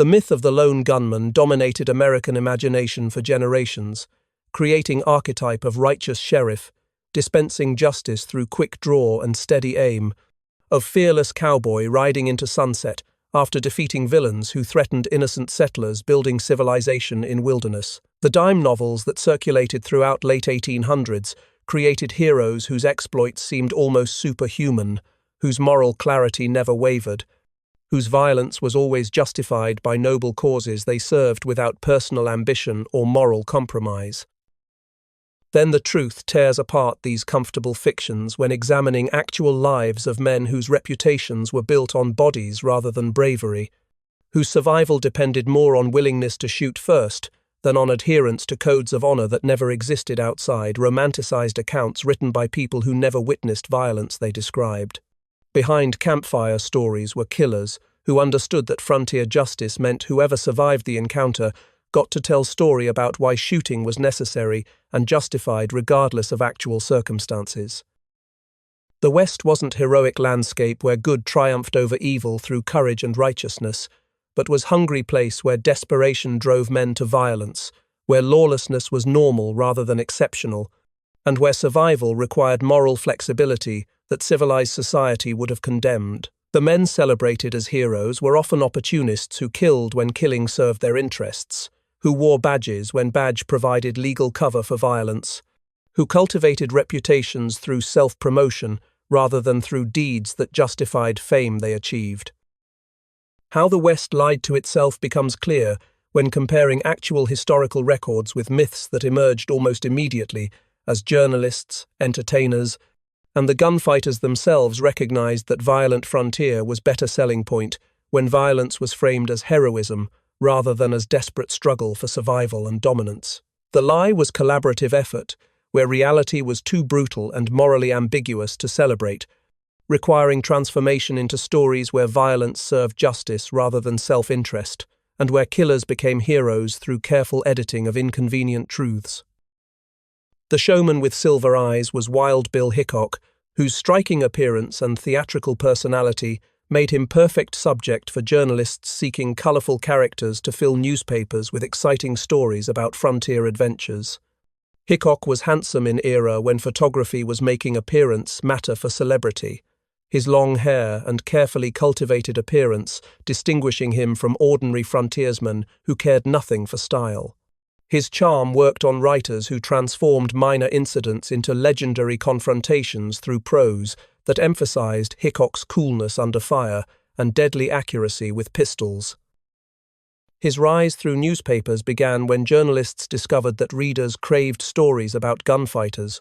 The myth of the lone gunman dominated American imagination for generations, creating an archetype of righteous sheriff, dispensing justice through quick draw and steady aim, of fearless cowboy riding into sunset after defeating villains who threatened innocent settlers building civilization in wilderness. The dime novels that circulated throughout late 1800s created heroes whose exploits seemed almost superhuman, whose moral clarity never wavered, whose violence was always justified by noble causes they served without personal ambition or moral compromise. Then the truth tears apart these comfortable fictions when examining actual lives of men whose reputations were built on bodies rather than bravery, whose survival depended more on willingness to shoot first than on adherence to codes of honor that never existed outside romanticized accounts written by people who never witnessed violence they described. Behind campfire stories were killers who understood that frontier justice meant whoever survived the encounter got to tell story about why shooting was necessary and justified regardless of actual circumstances. The West wasn't heroic landscape where good triumphed over evil through courage and righteousness, but was hungry place where desperation drove men to violence, where lawlessness was normal rather than exceptional, and where survival required moral flexibility that civilized society would have condemned. The men celebrated as heroes were often opportunists who killed when killing served their interests, who wore badges when badge provided legal cover for violence, who cultivated reputations through self-promotion rather than through deeds that justified fame they achieved. How the West lied to itself becomes clear when comparing actual historical records with myths that emerged almost immediately as journalists, entertainers, and the gunfighters themselves recognized that violent frontier was better selling point when violence was framed as heroism rather than as desperate struggle for survival and dominance. The lie was collaborative effort, where reality was too brutal and morally ambiguous to celebrate, requiring transformation into stories where violence served justice rather than self-interest, and where killers became heroes through careful editing of inconvenient truths. The showman with silver eyes was Wild Bill Hickok, whose striking appearance and theatrical personality made him perfect subject for journalists seeking colorful characters to fill newspapers with exciting stories about frontier adventures. Hickok was handsome in era when photography was making appearance matter for celebrity, his long hair and carefully cultivated appearance distinguishing him from ordinary frontiersmen who cared nothing for style. His charm worked on writers who transformed minor incidents into legendary confrontations through prose that emphasized Hickok's coolness under fire and deadly accuracy with pistols. His rise through newspapers began when journalists discovered that readers craved stories about gunfighters,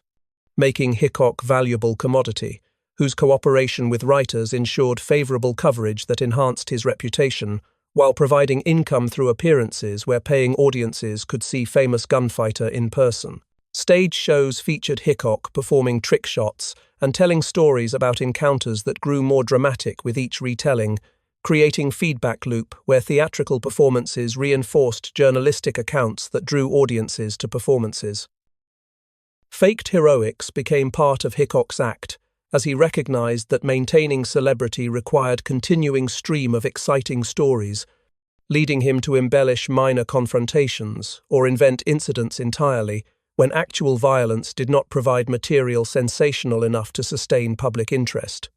making Hickok valuable commodity, whose cooperation with writers ensured favorable coverage that enhanced his reputation, while providing income through appearances where paying audiences could see famous gunfighter in person. Stage shows featured Hickok performing trick shots and telling stories about encounters that grew more dramatic with each retelling, creating feedback loop where theatrical performances reinforced journalistic accounts that drew audiences to performances. Faked heroics became part of Hickok's act, as he recognized that maintaining celebrity required continuing stream of exciting stories, leading him to embellish minor confrontations or invent incidents entirely when actual violence did not provide material sensational enough to sustain public interest.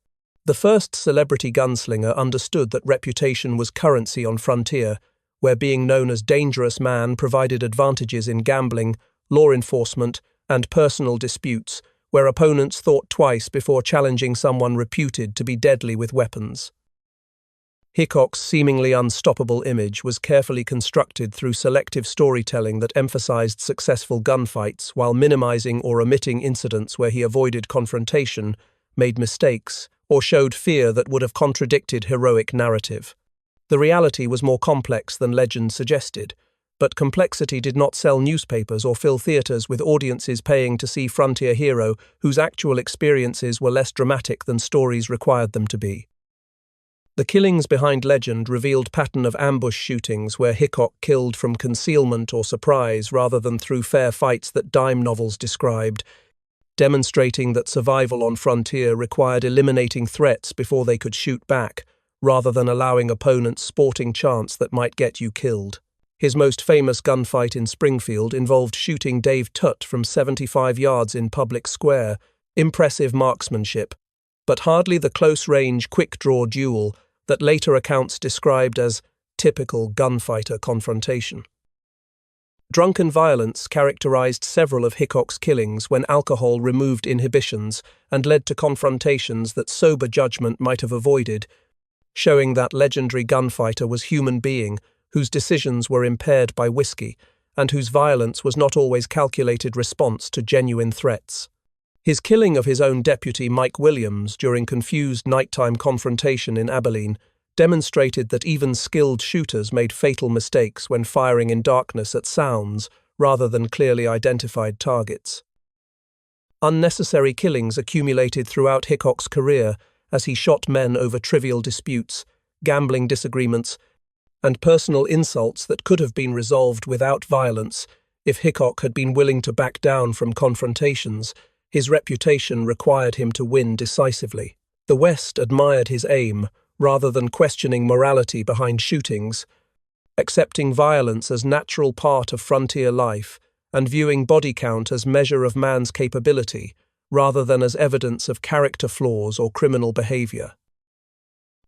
The first celebrity gunslinger understood that reputation was currency on frontier, where being known as dangerous man provided advantages in gambling, law enforcement, and personal disputes, where opponents thought twice before challenging someone reputed to be deadly with weapons. Hickok's seemingly unstoppable image was carefully constructed through selective storytelling that emphasized successful gunfights while minimizing or omitting incidents where he avoided confrontation, made mistakes, or showed fear that would have contradicted heroic narrative. The reality was more complex than legend suggested, but complexity did not sell newspapers or fill theaters with audiences paying to see frontier hero whose actual experiences were less dramatic than stories required them to be. The killings behind legend revealed pattern of ambush shootings where Hickok killed from concealment or surprise rather than through fair fights that dime novels described, demonstrating that survival on frontier required eliminating threats before they could shoot back, rather than allowing opponents sporting chance that might get you killed. His most famous gunfight in Springfield involved shooting Dave Tutt from 75 yards in public square. Impressive marksmanship, but hardly the close-range, quick-draw duel that later accounts described as typical gunfighter confrontation. Drunken violence characterized several of Hickok's killings when alcohol removed inhibitions and led to confrontations that sober judgment might have avoided, showing that legendary gunfighter was human being whose decisions were impaired by whiskey and whose violence was not always calculated response to genuine threats. His killing of his own deputy Mike Williams during confused nighttime confrontation in Abilene demonstrated that even skilled shooters made fatal mistakes when firing in darkness at sounds rather than clearly identified targets. Unnecessary killings accumulated throughout Hickok's career as he shot men over trivial disputes, gambling disagreements, and personal insults that could have been resolved without violence if Hickok had been willing to back down from confrontations. His reputation required him to win decisively. The West admired his aim, rather than questioning morality behind shootings, accepting violence as natural part of frontier life and viewing body count as measure of man's capability, rather than as evidence of character flaws or criminal behavior.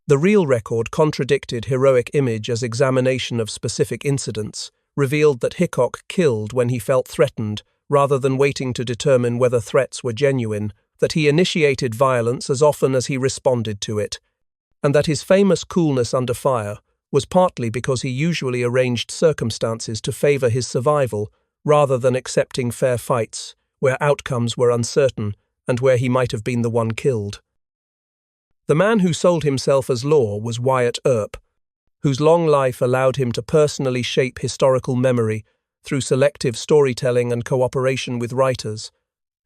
The real record contradicted heroic image as examination of specific incidents, revealed that Hickok killed when he felt threatened, rather than waiting to determine whether threats were genuine, that he initiated violence as often as he responded to it, and that his famous coolness under fire was partly because he usually arranged circumstances to favor his survival rather than accepting fair fights where outcomes were uncertain and where he might have been the one killed. The man who sold himself as law was Wyatt Earp, whose long life allowed him to personally shape historical memory through selective storytelling and cooperation with writers,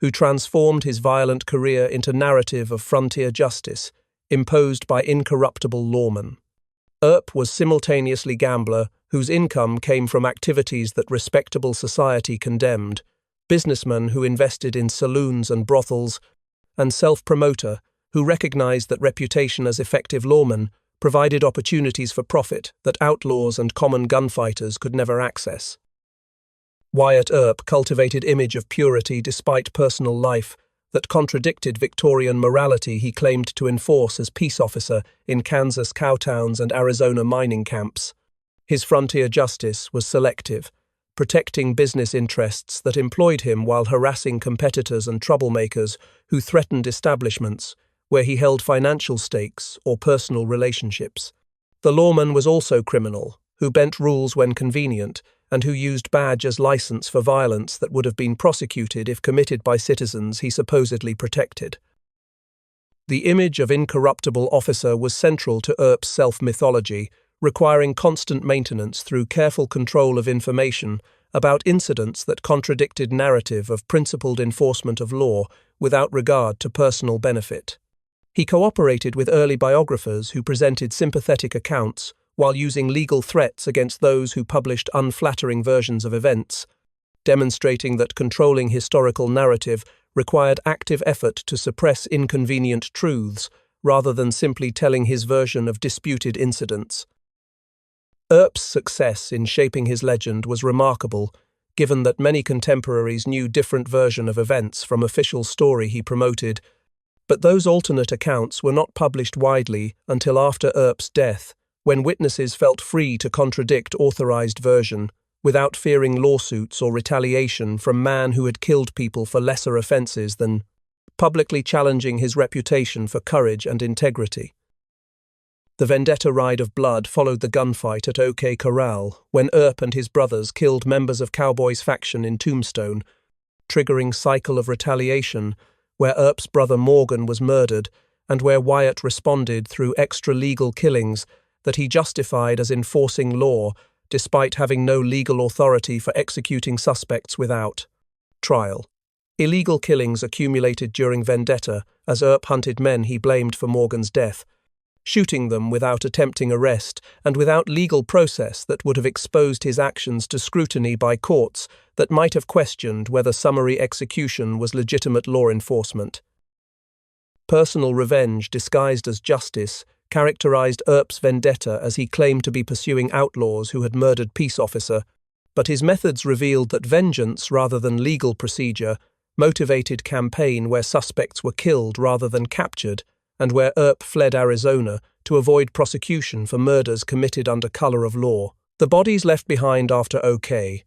who transformed his violent career into narrative of frontier justice, imposed by incorruptible lawmen. Earp was simultaneously gambler, whose income came from activities that respectable society condemned, businessman who invested in saloons and brothels, and self-promoter who recognized that reputation as effective lawman provided opportunities for profit that outlaws and common gunfighters could never access. Wyatt Earp cultivated image of purity despite personal life that contradicted Victorian morality he claimed to enforce as peace officer in Kansas cowtowns and Arizona mining camps. His frontier justice was selective, protecting business interests that employed him while harassing competitors and troublemakers who threatened establishments where he held financial stakes or personal relationships. The lawman was also criminal, who bent rules when convenient, and who used badge as license for violence that would have been prosecuted if committed by citizens he supposedly protected. The image of incorruptible officer was central to Earp's self-mythology, requiring constant maintenance through careful control of information about incidents that contradicted narrative of principled enforcement of law without regard to personal benefit. He cooperated with early biographers who presented sympathetic accounts while using legal threats against those who published unflattering versions of events, demonstrating that controlling historical narrative required active effort to suppress inconvenient truths rather than simply telling his version of disputed incidents. Earp's success in shaping his legend was remarkable, given that many contemporaries knew different version of events from official story he promoted, but those alternate accounts were not published widely until after Earp's death, when witnesses felt free to contradict authorized version without fearing lawsuits or retaliation from man who had killed people for lesser offenses than publicly challenging his reputation for courage and integrity. The vendetta ride of blood followed the gunfight at OK Corral when Earp and his brothers killed members of Cowboys' faction in Tombstone, triggering cycle of retaliation where Earp's brother Morgan was murdered and where Wyatt responded through extra-legal killings that he justified as enforcing law despite having no legal authority for executing suspects without trial. Illegal killings accumulated during vendetta as Earp hunted men he blamed for Morgan's death, shooting them without attempting arrest and without legal process that would have exposed his actions to scrutiny by courts that might have questioned whether summary execution was legitimate law enforcement. Personal revenge disguised as justice characterized Earp's vendetta as he claimed to be pursuing outlaws who had murdered peace officer, but his methods revealed that vengeance rather than legal procedure motivated campaign where suspects were killed rather than captured, and where Earp fled Arizona to avoid prosecution for murders committed under color of law. The bodies left behind after OK.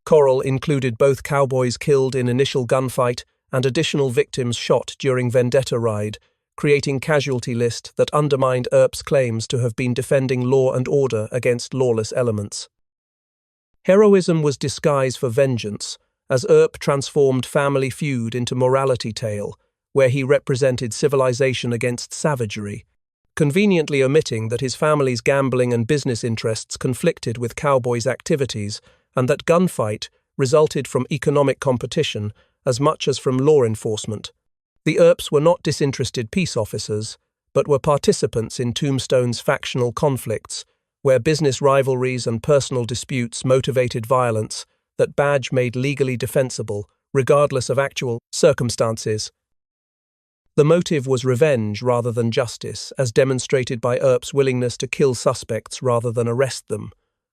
Corral included both cowboys killed in initial gunfight and additional victims shot during vendetta ride, creating casualty list that undermined Earp's claims to have been defending law and order against lawless elements. Heroism was disguise for vengeance, as Earp transformed family feud into morality tale, where he represented civilization against savagery, conveniently omitting that his family's gambling and business interests conflicted with cowboys' activities, and that gunfight resulted from economic competition as much as from law enforcement. The Earps were not disinterested peace officers, but were participants in Tombstone's factional conflicts, where business rivalries and personal disputes motivated violence that Badge made legally defensible, regardless of actual circumstances. The motive was revenge rather than justice, as demonstrated by Earp's willingness to kill suspects rather than arrest them,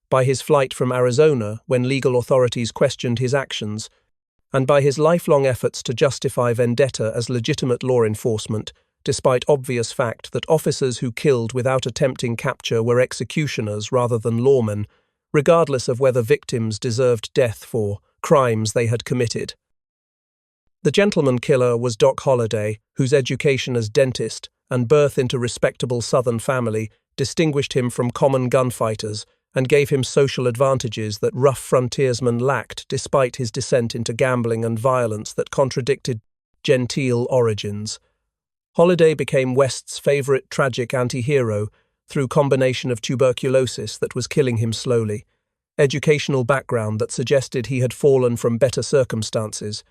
by his flight from Arizona when legal authorities questioned his actions, and by his lifelong efforts to justify vendetta as legitimate law enforcement, despite obvious fact that officers who killed without attempting capture were executioners rather than lawmen, regardless of whether victims deserved death for crimes they had committed. The gentleman killer was Doc Holliday, whose education as dentist and birth into respectable Southern family distinguished him from common gunfighters and gave him social advantages that rough frontiersmen lacked despite his descent into gambling and violence that contradicted genteel origins. Holliday became West's favorite tragic anti-hero through combination of tuberculosis that was killing him slowly, educational background that suggested he had fallen from better circumstances,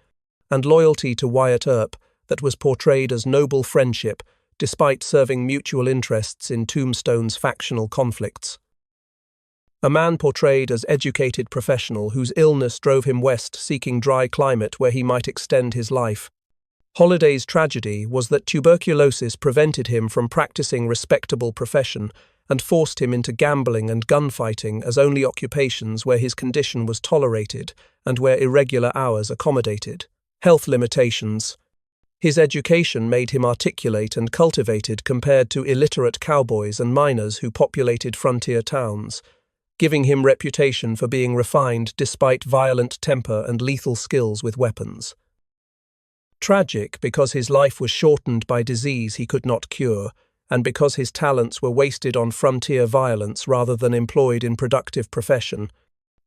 and loyalty to Wyatt Earp that was portrayed as noble friendship despite serving mutual interests in Tombstone's factional conflicts. A man portrayed as educated professional whose illness drove him west seeking dry climate where he might extend his life. Holliday's tragedy was that tuberculosis prevented him from practicing respectable profession and forced him into gambling and gunfighting as only occupations where his condition was tolerated and where irregular hours accommodated. Health limitations. His education made him articulate and cultivated compared to illiterate cowboys and miners who populated frontier towns, giving him reputation for being refined despite violent temper and lethal skills with weapons. Tragic because his life was shortened by disease he could not cure, and because his talents were wasted on frontier violence rather than employed in productive profession.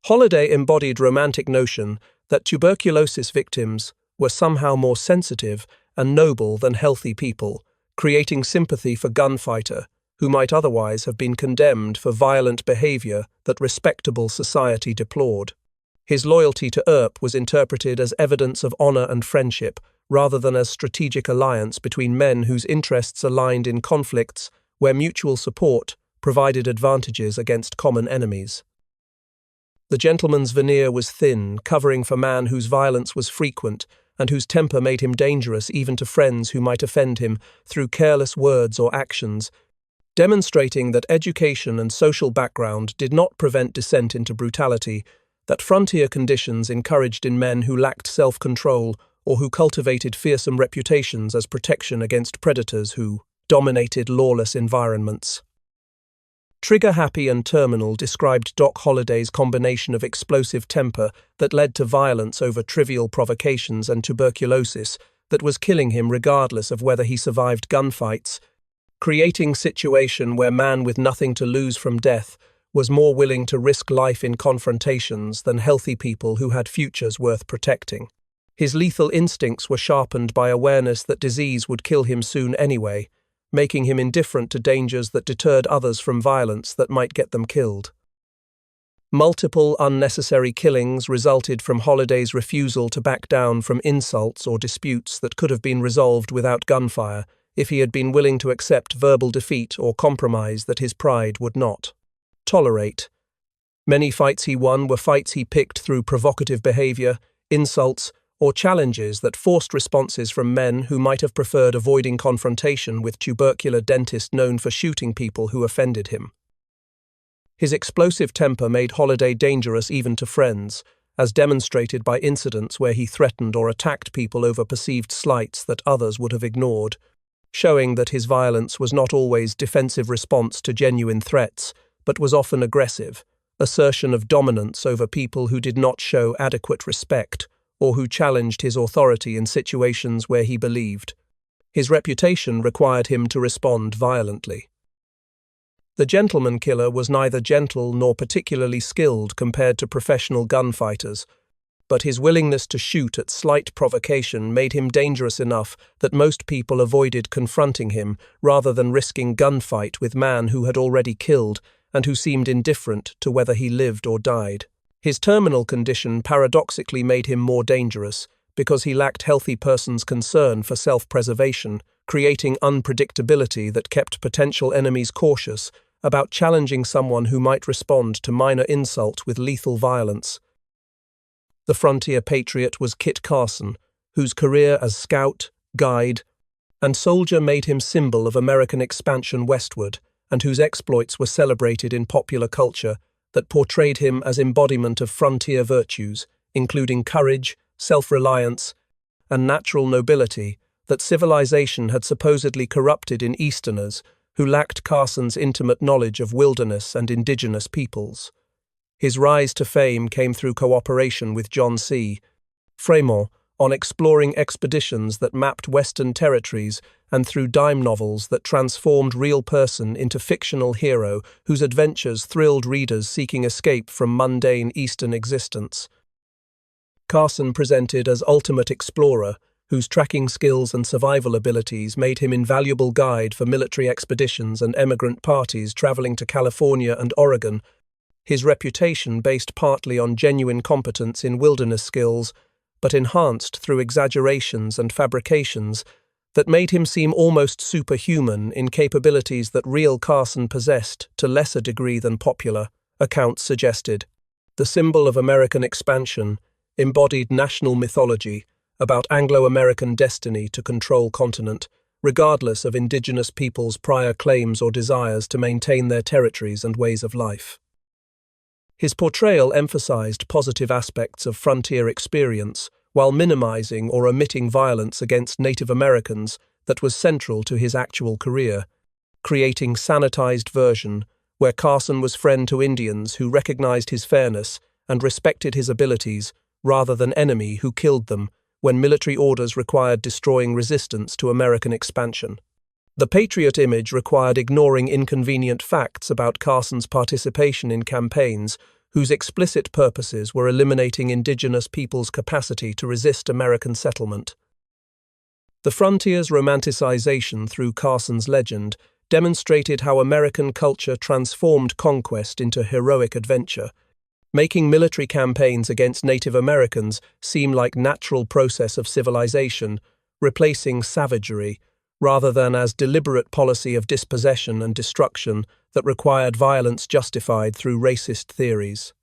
Holliday embodied romantic notion that tuberculosis victims were somehow more sensitive and noble than healthy people, creating sympathy for gunfighter, who might otherwise have been condemned for violent behavior that respectable society deplored. His loyalty to Earp was interpreted as evidence of honor and friendship, rather than as strategic alliance between men whose interests aligned in conflicts where mutual support provided advantages against common enemies. The gentleman's veneer was thin, covering for man whose violence was frequent and whose temper made him dangerous even to friends who might offend him through careless words or actions, demonstrating that education and social background did not prevent descent into brutality, that frontier conditions encouraged in men who lacked self-control or who cultivated fearsome reputations as protection against predators who dominated lawless environments. Trigger-happy and terminal described Doc Holliday's combination of explosive temper that led to violence over trivial provocations and tuberculosis that was killing him regardless of whether he survived gunfights, creating situation where man with nothing to lose from death was more willing to risk life in confrontations than healthy people who had futures worth protecting. His lethal instincts were sharpened by awareness that disease would kill him soon anyway, making him indifferent to dangers that deterred others from violence that might get them killed. Multiple unnecessary killings resulted from Holliday's refusal to back down from insults or disputes that could have been resolved without gunfire if he had been willing to accept verbal defeat or compromise that his pride would not tolerate. Many fights he won were fights he picked through provocative behavior, insults, or challenges that forced responses from men who might have preferred avoiding confrontation with tubercular dentist known for shooting people who offended him. His explosive temper made Holiday dangerous even to friends, as demonstrated by incidents where he threatened or attacked people over perceived slights that others would have ignored, showing that his violence was not always defensive response to genuine threats, but was often aggressive, assertion of dominance over people who did not show adequate respect or who challenged his authority in situations where he believed. His reputation required him to respond violently. The gentleman killer was neither gentle nor particularly skilled compared to professional gunfighters, but his willingness to shoot at slight provocation made him dangerous enough that most people avoided confronting him rather than risking gunfight with man who had already killed and who seemed indifferent to whether he lived or died. His terminal condition paradoxically made him more dangerous because he lacked healthy person's concern for self-preservation, creating unpredictability that kept potential enemies cautious about challenging someone who might respond to minor insult with lethal violence. The frontier patriot was Kit Carson, whose career as scout, guide, and soldier made him symbol of American expansion westward, and whose exploits were celebrated in popular culture that portrayed him as embodiment of frontier virtues, including courage, self-reliance, and natural nobility that civilization had supposedly corrupted in Easterners who lacked Carson's intimate knowledge of wilderness and indigenous peoples. His rise to fame came through cooperation with John C. Fremont on exploring expeditions that mapped Western territories and through dime novels that transformed real person into fictional hero whose adventures thrilled readers seeking escape from mundane Eastern existence. Carson presented as ultimate explorer, whose tracking skills and survival abilities made him invaluable guide for military expeditions and emigrant parties traveling to California and Oregon. His reputation based partly on genuine competence in wilderness skills, but enhanced through exaggerations and fabrications that made him seem almost superhuman in capabilities that real Carson possessed to lesser degree than popular accounts suggested. The symbol of American expansion embodied national mythology about Anglo-American destiny to control continent, regardless of indigenous peoples' prior claims or desires to maintain their territories and ways of life. His portrayal emphasized positive aspects of frontier experience while minimizing or omitting violence against Native Americans that was central to his actual career, creating sanitized version where Carson was friend to Indians who recognized his fairness and respected his abilities rather than enemy who killed them when military orders required destroying resistance to American expansion. The patriot image required ignoring inconvenient facts about Carson's participation in campaigns whose explicit purposes were eliminating indigenous peoples' capacity to resist American settlement. The frontier's romanticization through Carson's legend demonstrated how American culture transformed conquest into heroic adventure, making military campaigns against Native Americans seem like natural process of civilization, replacing savagery, rather than as deliberate policy of dispossession and destruction that required violence justified through racist theories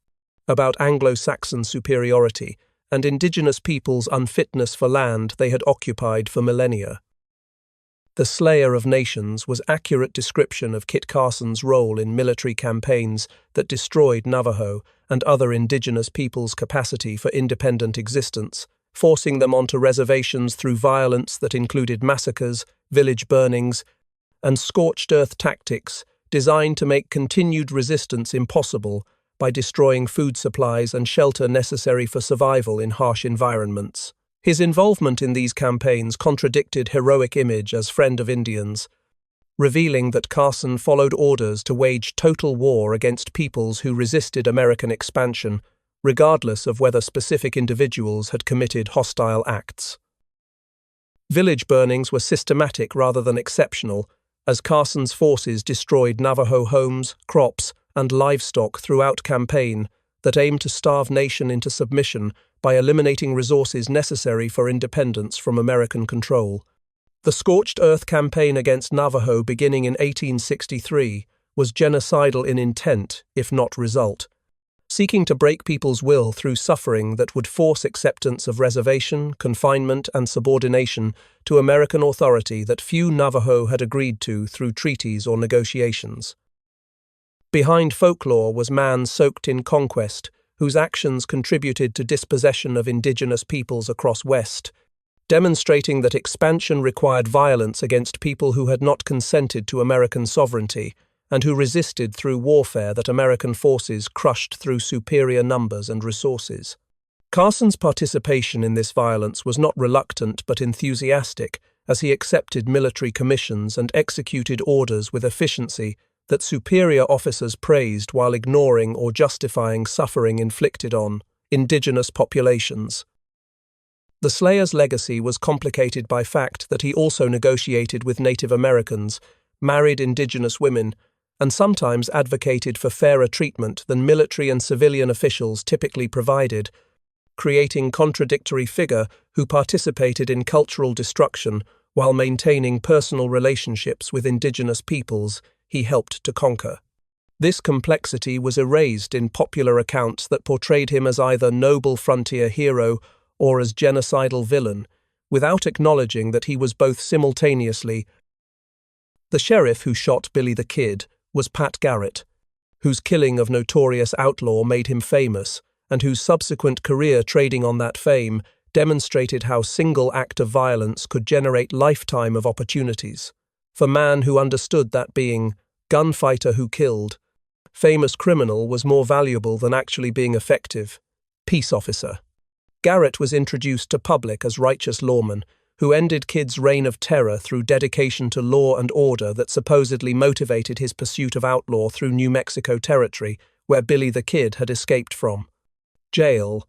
about Anglo-Saxon superiority and indigenous peoples' unfitness for land they had occupied for millennia. The Slayer of Nations was accurate description of Kit Carson's role in military campaigns that destroyed Navajo and other indigenous peoples' capacity for independent existence, forcing them onto reservations through violence that included massacres, village burnings, and scorched earth tactics designed to make continued resistance impossible by destroying food supplies and shelter necessary for survival in harsh environments. His involvement in these campaigns contradicted heroic image as friend of Indians, revealing that Carson followed orders to wage total war against peoples who resisted American expansion, regardless of whether specific individuals had committed hostile acts. Village burnings were systematic rather than exceptional, as Carson's forces destroyed Navajo homes, crops, and livestock throughout campaign that aimed to starve nation into submission by eliminating resources necessary for independence from American control. The Scorched Earth campaign against Navajo beginning in 1863 was genocidal in intent, if not result. seeking to break people's will through suffering that would force acceptance of reservation, confinement, and subordination to American authority that few Navajo had agreed to through treaties or negotiations. Behind folklore was man soaked in conquest, whose actions contributed to dispossession of indigenous peoples across West, demonstrating that expansion required violence against people who had not consented to American sovereignty and who resisted through warfare that American forces crushed through superior numbers and resources. Carson's participation in this violence was not reluctant but enthusiastic, as he accepted military commissions and executed orders with efficiency that superior officers praised while ignoring or justifying suffering inflicted on indigenous populations. The Slayer's legacy was complicated by fact that he also negotiated with Native Americans, married indigenous women, and sometimes advocated for fairer treatment than military and civilian officials typically provided, creating contradictory figure who participated in cultural destruction while maintaining personal relationships with indigenous peoples he helped to conquer. This complexity was erased in popular accounts that portrayed him as either noble frontier hero or as genocidal villain, without acknowledging that he was both simultaneously. The sheriff who shot Billy the Kid was Pat Garrett, whose killing of notorious outlaw made him famous, and whose subsequent career trading on that fame demonstrated how single act of violence could generate lifetime of opportunities. For man who understood that being gunfighter who killed, famous criminal was more valuable than actually being effective peace officer. Garrett was introduced to public as righteous lawman, who ended Kid's reign of terror through dedication to law and order that supposedly motivated his pursuit of outlaw through New Mexico territory, where Billy the Kid had escaped from jail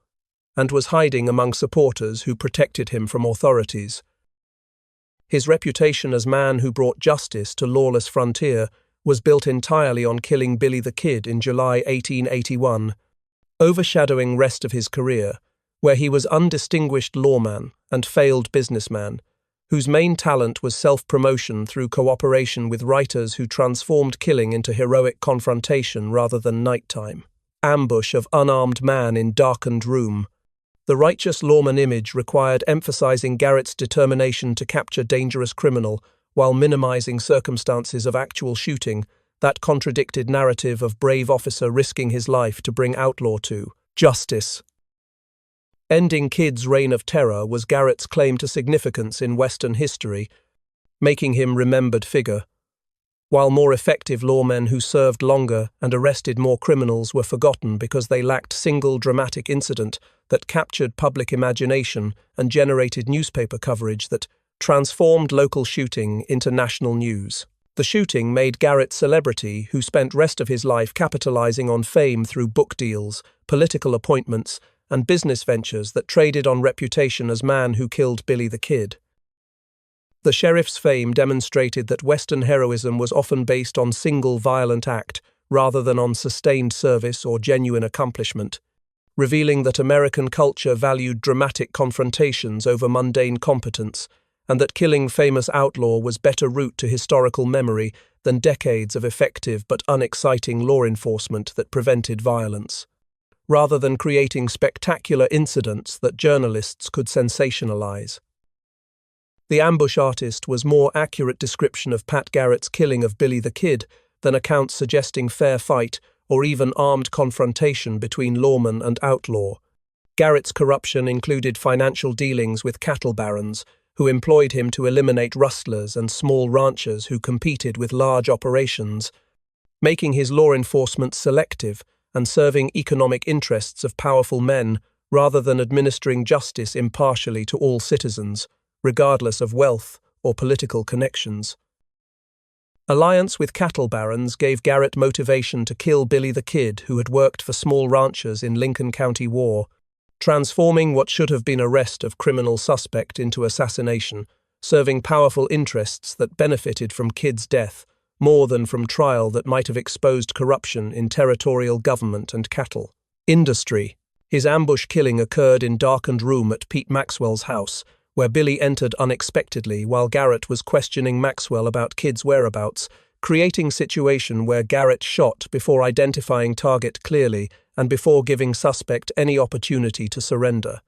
and was hiding among supporters who protected him from authorities. His reputation as man who brought justice to lawless frontier was built entirely on killing Billy the Kid in July 1881, overshadowing rest of his career, where he was undistinguished lawman and failed businessman, whose main talent was self-promotion through cooperation with writers who transformed killing into heroic confrontation rather than nighttime. Ambush of unarmed man in darkened room. The righteous lawman image required emphasizing Garrett's determination to capture dangerous criminal while minimizing circumstances of actual shooting, that contradicted narrative of brave officer risking his life to bring outlaw to justice. Ending Kid's reign of terror was Garrett's claim to significance in Western history, making him remembered figure, while more effective lawmen who served longer and arrested more criminals were forgotten because they lacked single dramatic incident that captured public imagination and generated newspaper coverage that transformed local shooting into national news. The shooting made Garrett celebrity who spent rest of his life capitalizing on fame through book deals, political appointments, and business ventures that traded on reputation as man who killed Billy the Kid. The sheriff's fame demonstrated that Western heroism was often based on single violent act rather than on sustained service or genuine accomplishment, revealing that American culture valued dramatic confrontations over mundane competence, and that killing famous outlaw was better route to historical memory than decades of effective but unexciting law enforcement that prevented violence, rather than creating spectacular incidents that journalists could sensationalize. The ambush artist was more accurate description of Pat Garrett's killing of Billy the Kid than accounts suggesting fair fight or even armed confrontation between lawman and outlaw. Garrett's corruption included financial dealings with cattle barons, who employed him to eliminate rustlers and small ranchers who competed with large operations, making his law enforcement selective and serving economic interests of powerful men rather than administering justice impartially to all citizens, regardless of wealth or political connections. Alliance with cattle barons gave Garrett motivation to kill Billy the Kid, who had worked for small ranchers in Lincoln County War, transforming what should have been arrest of criminal suspect into assassination, serving powerful interests that benefited from Kid's death more than from trial that might have exposed corruption in territorial government and cattle industry. His ambush killing occurred in darkened room at Pete Maxwell's house, where Billy entered unexpectedly while Garrett was questioning Maxwell about Kid's whereabouts, creating situation where Garrett shot before identifying target clearly and before giving suspect any opportunity to surrender.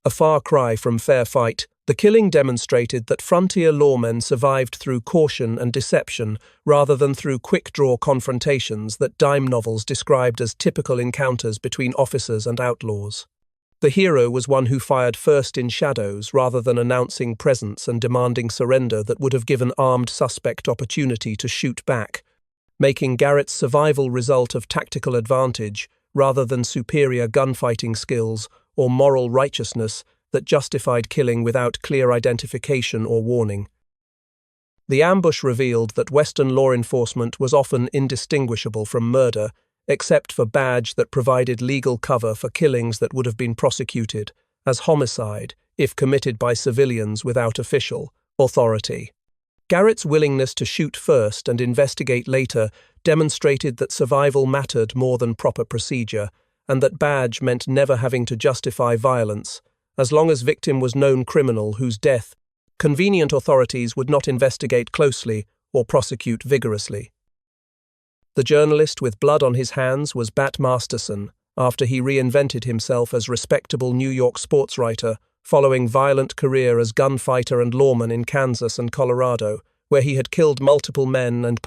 A far cry from fair fight, the killing demonstrated that frontier lawmen survived through caution and deception rather than through quick-draw confrontations that dime novels described as typical encounters between officers and outlaws. The hero was one who fired first in shadows rather than announcing presence and demanding surrender that would have given armed suspect opportunity to shoot back, making Garrett's survival result of tactical advantage rather than superior gunfighting skills or moral righteousness that justified killing without clear identification or warning. The ambush revealed that Western law enforcement was often indistinguishable from murder, except for badge that provided legal cover for killings that would have been prosecuted as homicide if committed by civilians without official authority. Garrett's willingness to shoot first and investigate later demonstrated that survival mattered more than proper procedure, and that badge meant never having to justify violence, as long as victim was known criminal whose death convenient authorities would not investigate closely or prosecute vigorously. The journalist with blood on his hands was Bat Masterson, after he reinvented himself as respectable New York sports writer, following violent career as gunfighter and lawman in Kansas and Colorado, where he had killed multiple men and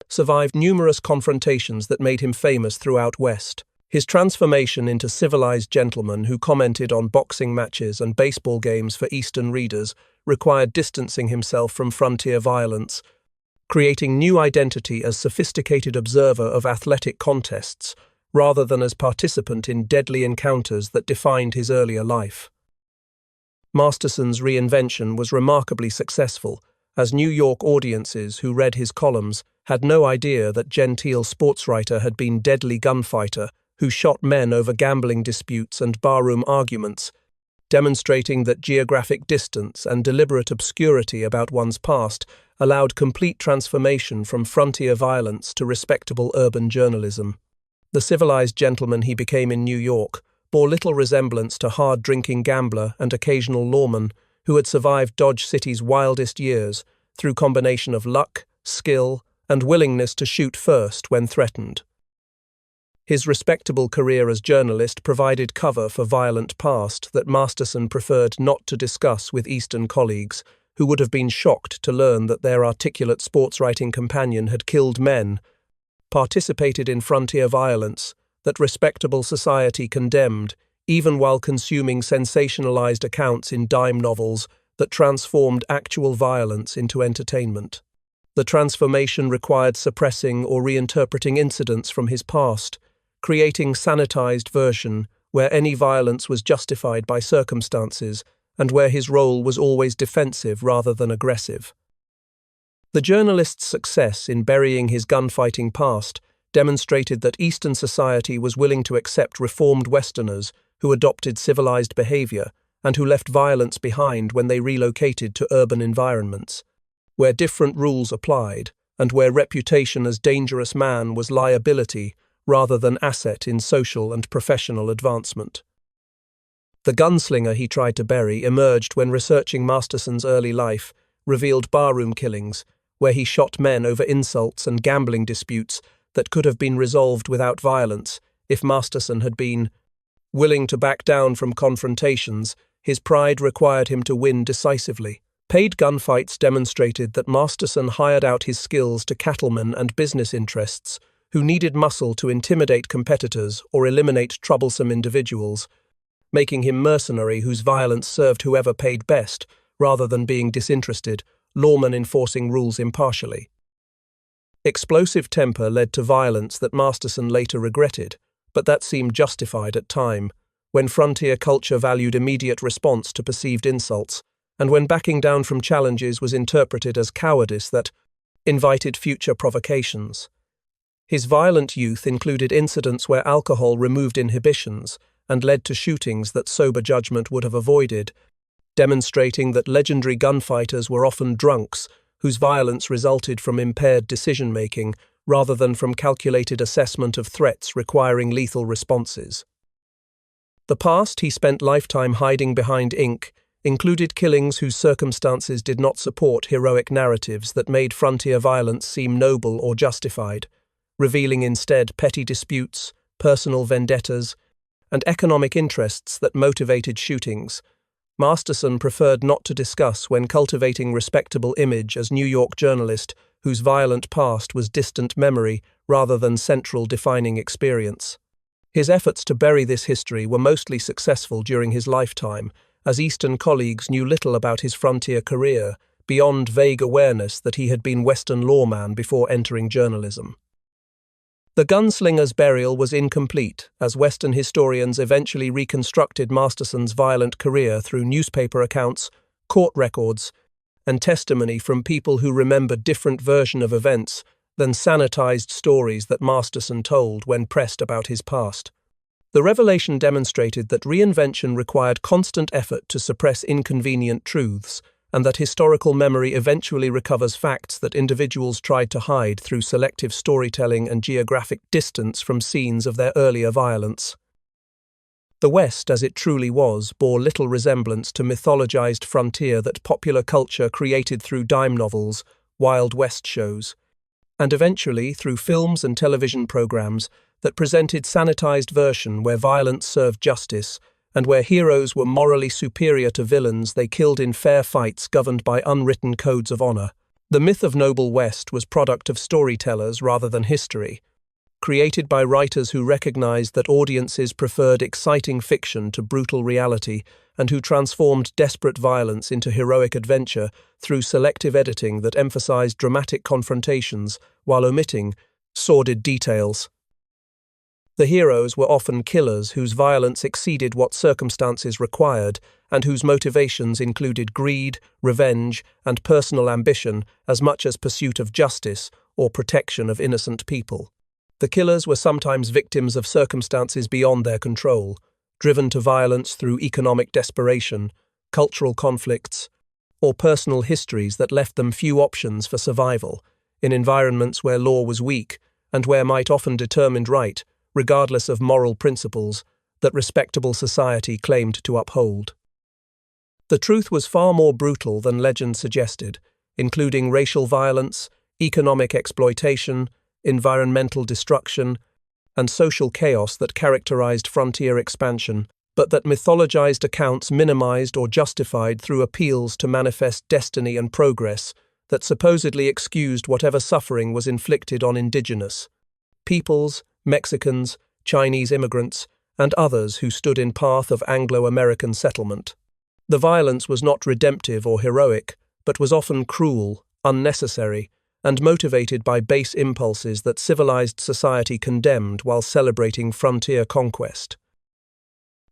survived numerous confrontations that made him famous throughout West. His transformation into civilized gentleman who commented on boxing matches and baseball games for Eastern readers required distancing himself from frontier violence, creating new identity as sophisticated observer of athletic contests rather than as participant in deadly encounters that defined his earlier life. Masterson's reinvention was remarkably successful, as New York audiences who read his columns had no idea that genteel sportswriter had been deadly gunfighter who shot men over gambling disputes and barroom arguments, demonstrating that geographic distance and deliberate obscurity about one's past allowed complete transformation from frontier violence to respectable urban journalism. The civilized gentleman he became in New York bore little resemblance to hard-drinking gambler and occasional lawman who had survived Dodge City's wildest years through combination of luck, skill, and willingness to shoot first when threatened. His respectable career as journalist provided cover for violent past that Masterson preferred not to discuss with Eastern colleagues, who would have been shocked to learn that their articulate sportswriting companion had killed men, participated in frontier violence that respectable society condemned, even while consuming sensationalized accounts in dime novels that transformed actual violence into entertainment. The transformation required suppressing or reinterpreting incidents from his past, creating sanitized version where any violence was justified by circumstances and where his role was always defensive rather than aggressive. The journalist's success in burying his gunfighting past demonstrated that Eastern society was willing to accept reformed Westerners who adopted civilized behavior and who left violence behind when they relocated to urban environments, where different rules applied and where reputation as dangerous man was liability rather than asset in social and professional advancement. The gunslinger he tried to bury emerged when researching Masterson's early life revealed barroom killings, where he shot men over insults and gambling disputes that could have been resolved without violence if Masterson had been willing to back down from confrontations. His pride required him to win decisively. Paid gunfights demonstrated that Masterson hired out his skills to cattlemen and business interests who needed muscle to intimidate competitors or eliminate troublesome individuals, making him mercenary whose violence served whoever paid best, rather than being disinterested, lawmen enforcing rules impartially. Explosive temper led to violence that Masterson later regretted, but that seemed justified at time, when frontier culture valued immediate response to perceived insults, and when backing down from challenges was interpreted as cowardice that invited future provocations. His violent youth included incidents where alcohol removed inhibitions and led to shootings that sober judgment would have avoided, demonstrating that legendary gunfighters were often drunks whose violence resulted from impaired decision-making rather than from calculated assessment of threats requiring lethal responses. The past he spent lifetime hiding behind ink included killings whose circumstances did not support heroic narratives that made frontier violence seem noble or justified, revealing instead petty disputes, personal vendettas, and economic interests that motivated shootings. Masterson preferred not to discuss when cultivating respectable image as New York journalist whose violent past was distant memory rather than central defining experience. His efforts to bury this history were mostly successful during his lifetime, as Eastern colleagues knew little about his frontier career, beyond vague awareness that he had been Western lawman before entering journalism. The gunslinger's burial was incomplete, as Western historians eventually reconstructed Masterson's violent career through newspaper accounts, court records, and testimony from people who remembered different versions of events than sanitized stories that Masterson told when pressed about his past. The revelation demonstrated that reinvention required constant effort to suppress inconvenient truths, and that historical memory eventually recovers facts that individuals tried to hide through selective storytelling and geographic distance from scenes of their earlier violence. The West, as it truly was, bore little resemblance to mythologized frontier that popular culture created through dime novels, Wild West shows, and eventually through films and television programs that presented sanitized version where violence served justice and where heroes were morally superior to villains they killed in fair fights governed by unwritten codes of honor. The myth of Noble West was product of storytellers rather than history, created by writers who recognized that audiences preferred exciting fiction to brutal reality and who transformed desperate violence into heroic adventure through selective editing that emphasized dramatic confrontations while omitting sordid details. The heroes were often killers whose violence exceeded what circumstances required and whose motivations included greed, revenge, and personal ambition as much as pursuit of justice or protection of innocent people. The killers were sometimes victims of circumstances beyond their control, driven to violence through economic desperation, cultural conflicts, or personal histories that left them few options for survival, in environments where law was weak and where might often determined right, regardless of moral principles, that respectable society claimed to uphold. The truth was far more brutal than legend suggested, including racial violence, economic exploitation, environmental destruction, and social chaos that characterized frontier expansion, but that mythologized accounts minimized or justified through appeals to manifest destiny and progress that supposedly excused whatever suffering was inflicted on indigenous peoples, Mexicans, Chinese immigrants, and others who stood in path of Anglo-American settlement. The violence was not redemptive or heroic, but was often cruel, unnecessary, and motivated by base impulses that civilized society condemned while celebrating frontier conquest.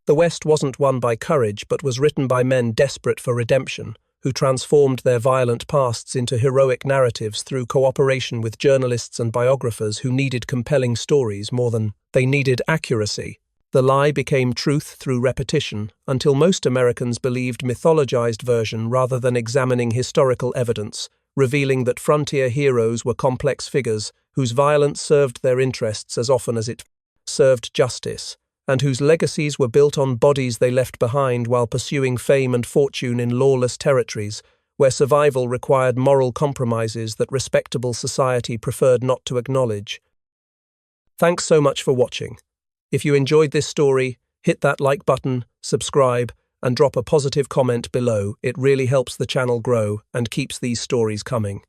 The West wasn't won by courage, but was written by men desperate for redemption, who transformed their violent pasts into heroic narratives through cooperation with journalists and biographers who needed compelling stories more than they needed accuracy. The lie became truth through repetition, until most Americans believed mythologized version rather than examining historical evidence, revealing that frontier heroes were complex figures whose violence served their interests as often as it served justice, and whose legacies were built on bodies they left behind while pursuing fame and fortune in lawless territories, where survival required moral compromises that respectable society preferred not to acknowledge. Thanks so much for watching. If you enjoyed this story, hit that like button, subscribe, and drop a positive comment below. It really helps the channel grow and keeps these stories coming.